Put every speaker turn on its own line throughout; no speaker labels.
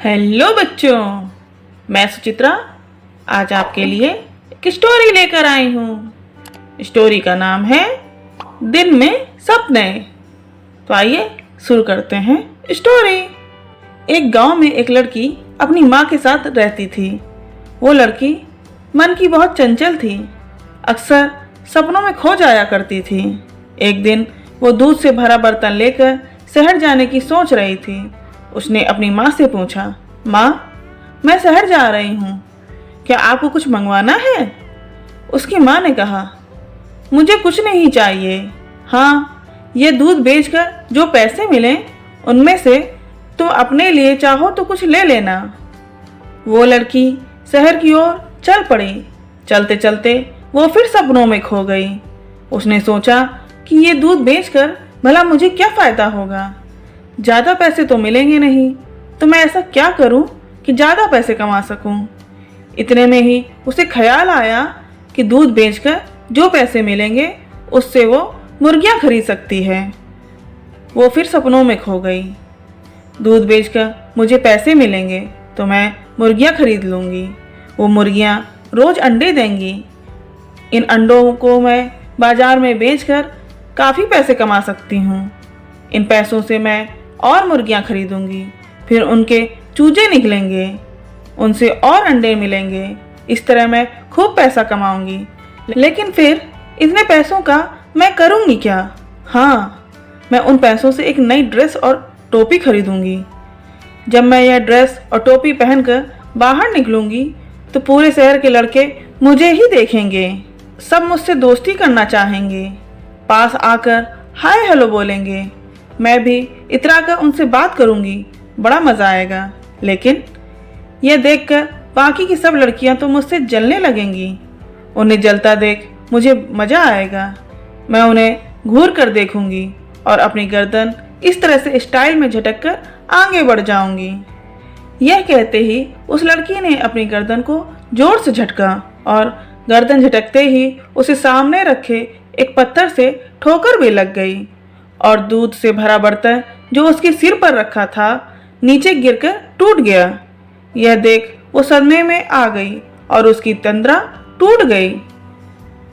Hello बच्चों, मैं सुचित्रा आज आपके लिए एक स्टोरी लेकर आई हूँ। स्टोरी का नाम है दिन में सपने। तो आइए शुरू करते हैं स्टोरी। एक गांव में एक लड़की अपनी माँ के साथ रहती थी। वो लड़की मन की बहुत चंचल थी, अक्सर सपनों में खो जाया करती थी। एक दिन वो दूध से भरा बर्तन लेकर शहर जाने की सोच रही थी। उसने अपनी माँ से पूछा, माँ, मैं शहर जा रही हूँ, क्या आपको कुछ मंगवाना है? उसकी माँ ने कहा, मुझे कुछ नहीं चाहिए। हाँ, ये दूध बेचकर जो पैसे मिले उनमें से तुम अपने लिए चाहो तो कुछ ले लेना। वो लड़की शहर की ओर चल पड़ी। चलते चलते वो फिर सपनों में खो गई। उसने सोचा कि ये दूध बेचकर भला मुझे क्या फ़ायदा होगा, ज़्यादा पैसे तो मिलेंगे नहीं, तो मैं ऐसा क्या करूं कि ज़्यादा पैसे कमा सकूं। इतने में ही उसे ख्याल आया कि दूध बेचकर जो पैसे मिलेंगे उससे वो मुर्गियां खरीद सकती है। वो फिर सपनों में खो गई। दूध बेचकर मुझे पैसे मिलेंगे तो मैं मुर्गियां खरीद लूँगी। वो मुर्गियां रोज़ अंडे देंगी। इन अंडों को मैं बाज़ार में बेचकर काफ़ी पैसे कमा सकती हूँ। इन पैसों से मैं और मुर्गियां खरीदूंगी, फिर उनके चूजे निकलेंगे, उनसे और अंडे मिलेंगे। इस तरह मैं खूब पैसा कमाऊंगी। लेकिन फिर इतने पैसों का मैं करूंगी क्या? हाँ, मैं उन पैसों से एक नई ड्रेस और टोपी खरीदूंगी। जब मैं यह ड्रेस और टोपी पहनकर बाहर निकलूंगी तो पूरे शहर के लड़के मुझे ही देखेंगे। सब मुझसे दोस्ती करना चाहेंगे, पास आकर हाय हेलो बोलेंगे। मैं भी इतराकर उनसे बात करूंगी, बड़ा मज़ा आएगा। लेकिन यह देखकर बाकी की सब लड़कियां तो मुझसे जलने लगेंगी। उन्हें जलता देख मुझे मज़ा आएगा। मैं उन्हें घूर कर देखूंगी और अपनी गर्दन इस तरह से स्टाइल में झटक कर आगे बढ़ जाऊंगी। यह कहते ही उस लड़की ने अपनी गर्दन को जोर से झटका और गर्दन झटकते ही उसे सामने रखे एक पत्थर से ठोकर भी लग गई और दूध से भरा बर्तन जो उसके सिर पर रखा था नीचे गिरकर टूट गया। यह देख वो सदमे में आ गई और उसकी तंद्रा टूट गई।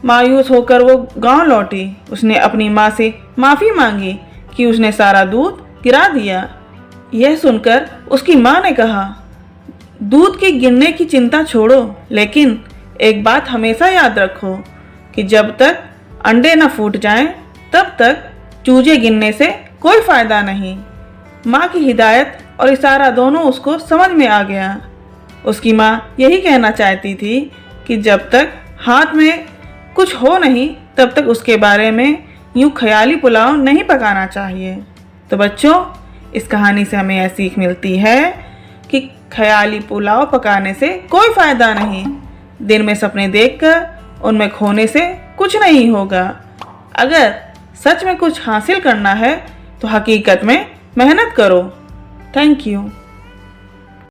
मायूस होकर वो गांव लौटी। उसने अपनी माँ से माफ़ी मांगी कि उसने सारा दूध गिरा दिया। यह सुनकर उसकी माँ ने कहा, दूध के गिरने की चिंता छोड़ो, लेकिन एक बात हमेशा याद रखो कि जब तक अंडे न फूट जाएं, तब तक चूजे गिनने से कोई फ़ायदा नहीं। माँ की हिदायत और इशारा दोनों उसको समझ में आ गया। उसकी माँ यही कहना चाहती थी कि जब तक हाथ में कुछ हो नहीं तब तक उसके बारे में यूँ ख्याली पुलाव नहीं पकाना चाहिए। तो बच्चों, इस कहानी से हमें यह सीख मिलती है कि ख्याली पुलाव पकाने से कोई फ़ायदा नहीं। दिन में सपने देखकर उनमें खोने से कुछ नहीं होगा। अगर सच में कुछ हासिल करना है तो हकीकत में मेहनत करो। Thank you.